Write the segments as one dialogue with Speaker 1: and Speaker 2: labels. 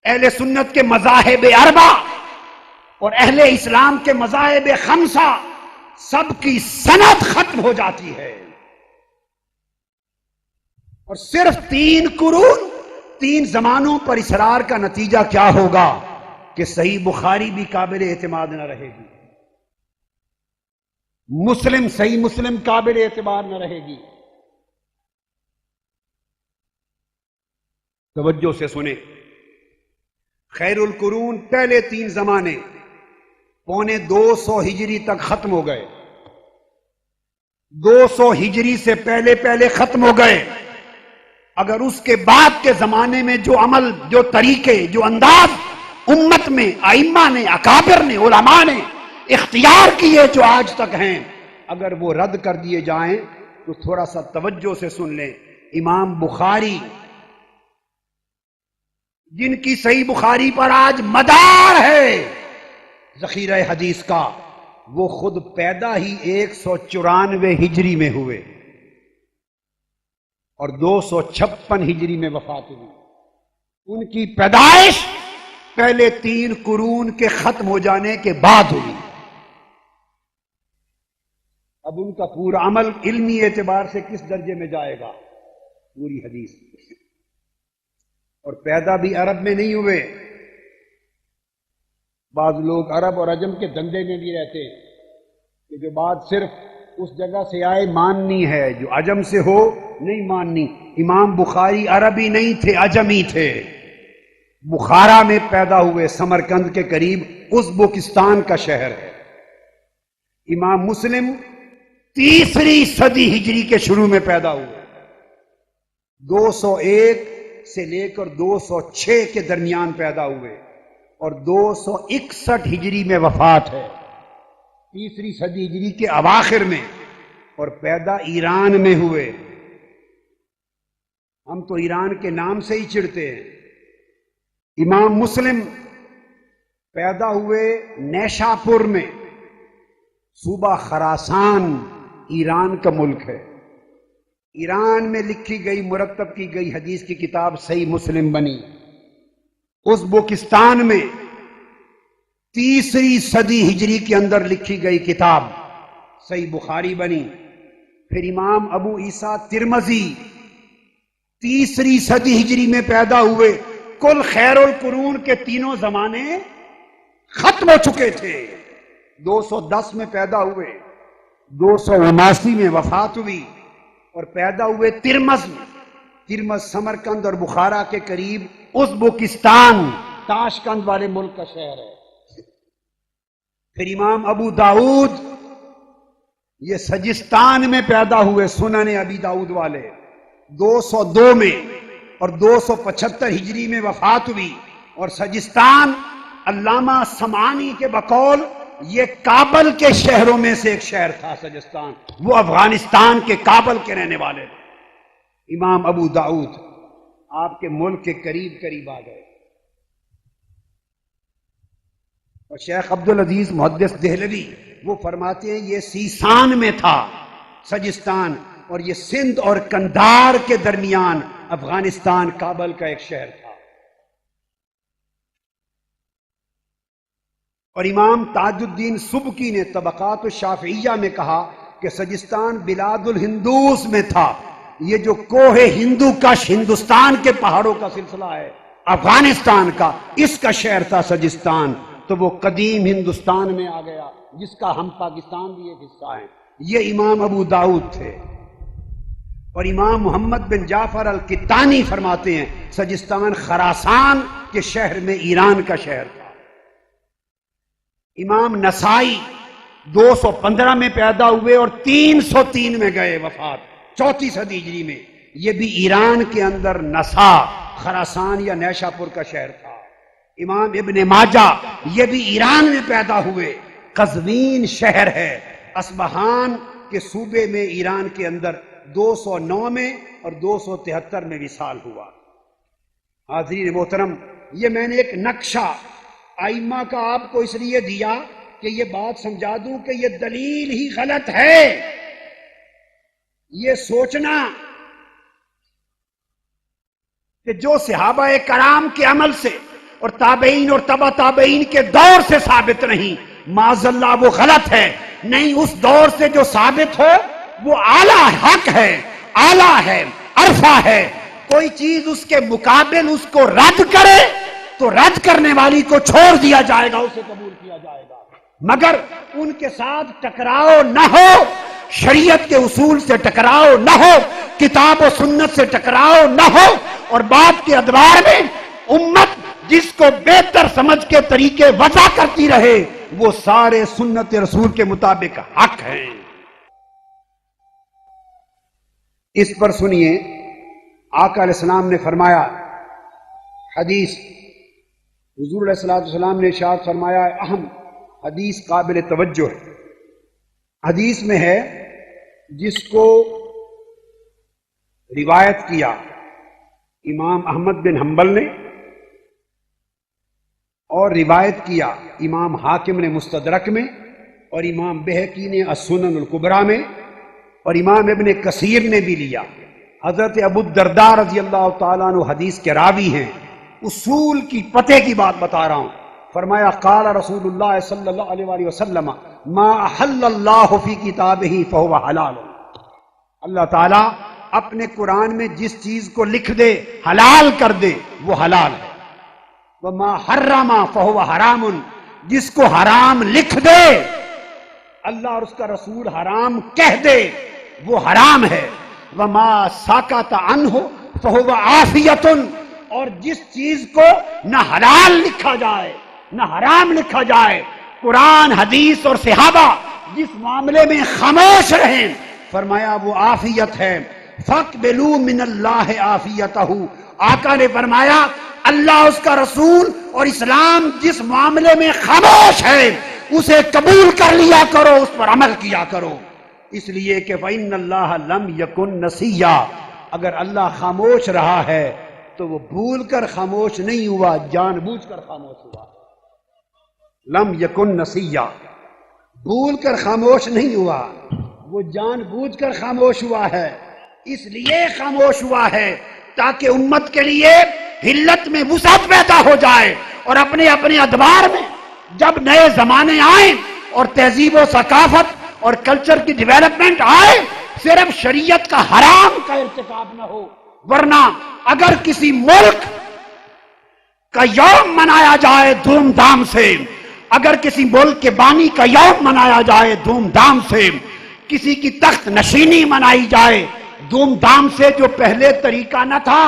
Speaker 1: اہل سنت کے مذاہب اربع اور اہل اسلام کے مذاہب خمسہ سب کی سند ختم ہو جاتی ہے، اور صرف 3 قرون 3 زمانوں پر اصرار کا نتیجہ کیا ہوگا کہ صحیح بخاری بھی قابل اعتماد نہ رہے گی، صحیح مسلم قابل اعتبار نہ رہے گی۔ توجہ سے سنیں، خیر القرون پہلے 3 زمانے 250 ہجری تک ختم ہو گئے، 200 ہجری سے پہلے ختم ہو گئے۔ اگر اس کے بعد کے زمانے میں جو عمل، جو طریقے، جو انداز امت میں ائمہ نے، اکابر نے، علماء نے اختیار کیے جو آج تک ہیں، اگر وہ رد کر دیے جائیں تو تھوڑا سا توجہ سے سن لیں۔ امام بخاری جن کی صحیح بخاری پر آج مدار ہے ذخیرہ حدیث کا، وہ خود پیدا ہی 194 ہجری میں ہوئے اور 256 ہجری میں وفات ہوئی۔ ان کی پیدائش پہلے 3 قرون کے ختم ہو جانے کے بعد ہوئی۔ اب ان کا پورا عمل علمی اعتبار سے کس درجے میں جائے گا؟ پوری حدیث۔ اور پیدا بھی عرب میں نہیں ہوئے، بعض لوگ عرب اور عجم کے دندے میں بھی رہتے ہیں کہ جو بات صرف اس جگہ سے آئے ماننی ہے، جو عجم سے ہو نہیں ماننی۔ امام بخاری عربی نہیں تھے، عجمی تھے، بخارا میں پیدا ہوئے، سمرقند کے قریب ازبکستان کا شہر ہے۔ امام مسلم 3ری صدی ہجری کے شروع میں پیدا ہوئے، 201 سے لے کر 206 کے درمیان پیدا ہوئے اور 261 ہجری میں وفات ہے، 3ری صدی ہجری کے اواخر میں، اور پیدا ایران میں ہوئے۔ ہم تو ایران کے نام سے ہی چڑھتے ہیں۔ امام مسلم پیدا ہوئے نیشاپور میں، صوبہ خراسان ایران کا ملک ہے۔ ایران میں لکھی گئی، مرتب کی گئی حدیث کی کتاب صحیح مسلم بنی۔ ازبکستان میں 3ری صدی ہجری کے اندر لکھی گئی کتاب صحیح بخاری بنی۔ پھر امام ابو عیسیٰ ترمذی 3ری صدی ہجری میں پیدا ہوئے۔ کل خیر القرون کے 3 زمانے ختم ہو چکے تھے۔ 210 میں پیدا ہوئے، 279 میں وفات ہوئی، اور پیدا ہوئے ترمذ میں۔ ترمذ سمرقند اور بخارا کے قریب ازبکستان، تاشقند والے ملک کا شہر ہے۔ پھر امام ابو داؤد یہ سجستان میں پیدا ہوئے، سنن ابی داؤد والے، 202 میں، اور 275 ہجری میں وفات ہوئی۔ اور سجستان علامہ سمعانی کے بقول یہ کابل کے شہروں میں سے ایک شہر تھا۔ سجستان وہ افغانستان کے کابل کے رہنے والے تھے۔ امام ابو داؤد آپ کے ملک کے قریب آ گئے۔ اور شیخ عبدالعزیز محدث دہلوی وہ فرماتے ہیں یہ سیسان میں تھا سجستان، اور یہ سندھ اور کندھار کے درمیان افغانستان کابل کا ایک شہر تھا۔ اور امام تاج الدین سبکی نے طبقات الشافعیہ میں کہا کہ سجستان بلاد الہندوس میں تھا۔ یہ جو کوہ ہندو کش ہندوستان کے پہاڑوں کا سلسلہ ہے، افغانستان کا، اس کا شہر تھا سجستان۔ تو وہ قدیم ہندوستان میں آ گیا جس کا ہم پاکستان بھی ایک حصہ ہیں۔ یہ امام ابو داؤد تھے۔ اور امام محمد بن جعفر القطانی فرماتے ہیں سجستان خراسان کے شہر میں ایران کا شہر تھا۔ امام نسائی 215 میں پیدا ہوئے اور 303 میں گئے وفات، 4 صدی ہجری میں۔ یہ بھی ایران کے اندر نسا، خراسان یا نیشاپور کا شہر تھا۔ امام ابن ماجہ یہ بھی ایران میں پیدا ہوئے، قزوین شہر ہے، اصبہان کے صوبے میں ایران کے اندر 209 میں اور 273 میں وصال ہوا۔ حاضرین محترم، یہ میں نے ایک نقشہ ائمہ کا آپ کو اس لیے دیا کہ یہ بات سمجھا دوں کہ یہ دلیل ہی غلط ہے۔ یہ سوچنا کہ جو صحابہ کرام کے عمل سے اور تابعین اور تبع تابعین کے دور سے ثابت نہیں، معاذ اللہ وہ غلط ہے، نہیں اس دور سے جو ثابت ہو وہ اعلیٰ حق ہے، اعلیٰ ہے، عرفہ ہے، کوئی چیز اس کے مقابل اس کو رد کرے تو رد کرنے والی کو چھوڑ دیا جائے گا، اسے قبول کیا جائے گا، مگر ان کے ساتھ ٹکراؤ نہ ہو، شریعت کے اصول سے ٹکراؤ نہ ہو، کتاب و سنت سے ٹکراؤ نہ ہو، اور بات کے ادوار میں امت جس کو بہتر سمجھ کے طریقے وضع کرتی رہے وہ سارے سنت رسول کے مطابق حق ہیں۔ اس پر سنیے آقا علیہ السلام نے فرمایا، حدیث حضور علیہ السلام نے ارشاد فرمایا، اہم حدیث قابل توجہ ہے، حدیث میں ہے جس کو روایت کیا امام احمد بن حنبل نے اور روایت کیا امام حاکم نے مستدرک میں اور امام بہقی نے السنن الکبریٰ میں اور امام ابن کثیر نے بھی لیا۔ حضرت ابو الدرداء رضی اللہ تعالیٰ عنہ حدیث کے راوی ہیں، اصول کی پتے کی بات بتا رہا ہوں، فرمایا قال رسول اللہ صلی اللہ علیہ وآلہ وسلم ما احل اللہ فی کتابہ فہو حلال، اللہ تعالیٰ اپنے قرآن میں جس چیز کو لکھ دے حلال کر دے وہ حلال ہے، وما حرم فہو حرام، جس کو حرام لکھ دے اللہ اور اس کا رسول حرام کہہ دے وہ حرام ہے، وما ساکت عنہ فہو عافیۃ، اور جس چیز کو نہ حلال لکھا جائے نہ حرام لکھا جائے، قرآن حدیث اور صحابہ جس معاملے میں خاموش رہیں فرمایا وہ عافیت ہے، فاقبلوا من اللہ عافیتہ، آقا نے فرمایا اللہ اس کا رسول اور اسلام جس معاملے میں خاموش ہے اسے قبول کر لیا کرو، اس پر عمل کیا کرو، اس لیے کہ فإن اللہ لم یکن نسیا، اگر اللہ خاموش رہا ہے تو وہ بھول کر خاموش نہیں ہوا، جان بوجھ کر خاموش ہوا، لم یکن نسیا، بھول کر خاموش نہیں ہوا، وہ جان بوجھ کر خاموش ہوا ہے، اس لیے خاموش ہوا ہے تاکہ امت کے لیے حلت میں وسعت پیدا ہو جائے، اور اپنے اپنے ادوار میں جب نئے زمانے آئیں اور تہذیب و ثقافت اور کلچر کی ڈیولپمنٹ آئے صرف شریعت کا حرام کا ارتکاب نہ ہو، ورنہ اگر کسی ملک کا یوم منایا جائے دھوم دھام سے، اگر کسی ملک کے بانی کا یوم منایا جائے دھوم دھام سے، کسی کی تخت نشینی منائی جائے دھوم دھام سے جو پہلے طریقہ نہ تھا،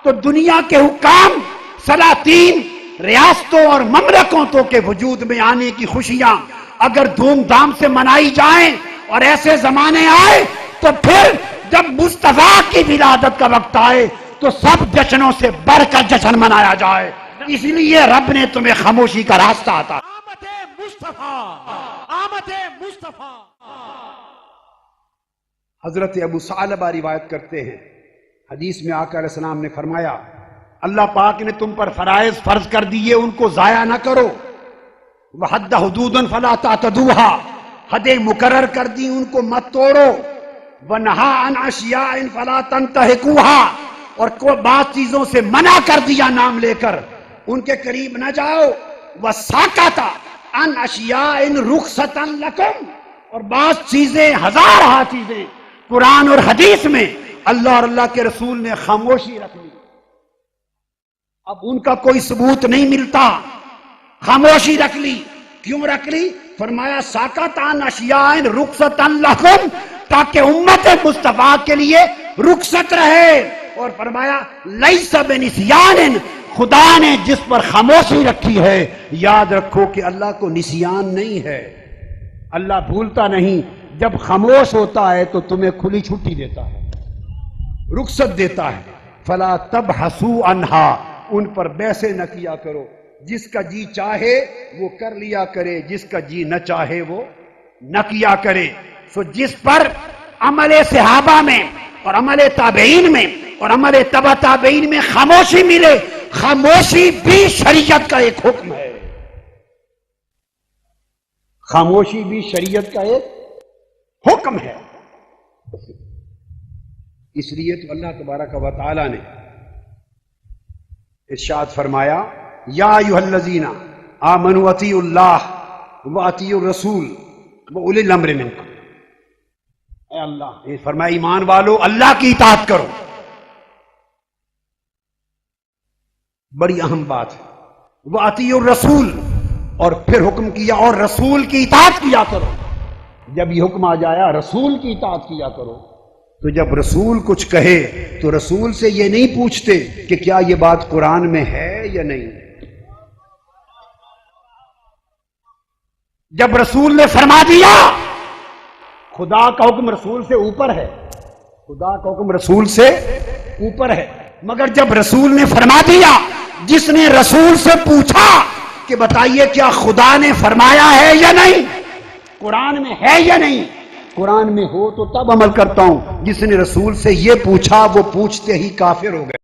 Speaker 1: تو دنیا کے حکام، سلاطین، ریاستوں اور مملکتوں کے وجود میں آنے کی خوشیاں اگر دھوم دھام سے منائی جائیں اور ایسے زمانے آئے تو پھر جب مصطفیٰ کی ولادت کا وقت آئے تو سب جشنوں سے بڑھ کر جشن منایا جائے، اس لیے رب نے تمہیں خاموشی کا راستہ عطا۔
Speaker 2: آمد مصطفیٰ، آمد مصطفیٰ۔
Speaker 1: حضرت ابو ثعلبہ روایت کرتے ہیں، حدیث میں آقا علیہ السلام نے فرمایا اللہ پاک نے تم پر فرائض فرض کر دیے، ان کو ضائع نہ کرو، وحد حدودن فلا تعتدوها، حدیں مقرر کر دی ان کو مت توڑو، ونہا عن اشیاء فلا تنتہکوها، اور کو بعض چیزوں سے منع کر دیا نام لے کر ان کے قریب نہ جاؤ، وساکت عن اشیاء رخصتا لکم، اور بعض چیزیں ہزارہ چیزیں قرآن اور حدیث میں اللہ اور اللہ کے رسول نے خاموشی رکھ لی، اب ان کا کوئی ثبوت نہیں ملتا، خاموشی رکھ لی، کیوں رکھ لی؟ فرمایا ساکت عن اشیاء رخصتا لکم، تاکہ امت مصطفیٰ کے لیے رخصت رہے، اور فرمایا لیس بنسیان، خدا نے جس پر خاموشی رکھی ہے یاد رکھو کہ اللہ کو نسیان نہیں ہے، اللہ بھولتا نہیں، جب خاموش ہوتا ہے تو تمہیں کھلی چھٹی دیتا ہے، رخصت دیتا ہے، فلا تبحثوا عنہا، ان پر بحثیں نہ کیا کرو، جس کا جی چاہے وہ کر لیا کرے، جس کا جی نہ چاہے وہ نہ کیا کرے، سو جس پر عمل صحابہ میں اور عمل تابعین میں اور عمل تبع تابعین میں خاموشی ملے، خاموشی بھی شریعت کا ایک حکم ہے، خاموشی بھی شریعت کا ایک حکم ہے، اس لیے تو اللہ تبارک و تعالی نے ارشاد فرمایا یا ایھا الذین آمنوا اطیعوا اللہ واطیعوا الرسول واولی الامر منکم، اے اللہ، یہ فرمایا ایمان والو اللہ کی اطاعت کرو، بڑی اہم بات ہے، واطیعوا الرسول، اور پھر حکم کیا اور رسول کی اطاعت کیا کرو۔ جب یہ حکم آ جایا رسول کی اطاعت کیا کرو، تو جب رسول کچھ کہے تو رسول سے یہ نہیں پوچھتے کہ کیا یہ بات قرآن میں ہے یا نہیں۔ جب رسول نے فرما دیا، خدا کا حکم رسول سے اوپر ہے، خدا کا حکم رسول سے اوپر ہے، مگر جب رسول نے فرما دیا، جس نے رسول سے پوچھا کہ بتائیے کیا خدا نے فرمایا ہے یا نہیں، قرآن میں ہے یا نہیں، قرآن میں ہو تو تب عمل کرتا ہوں، جس نے رسول سے یہ پوچھا وہ پوچھتے ہی کافر ہو گئے۔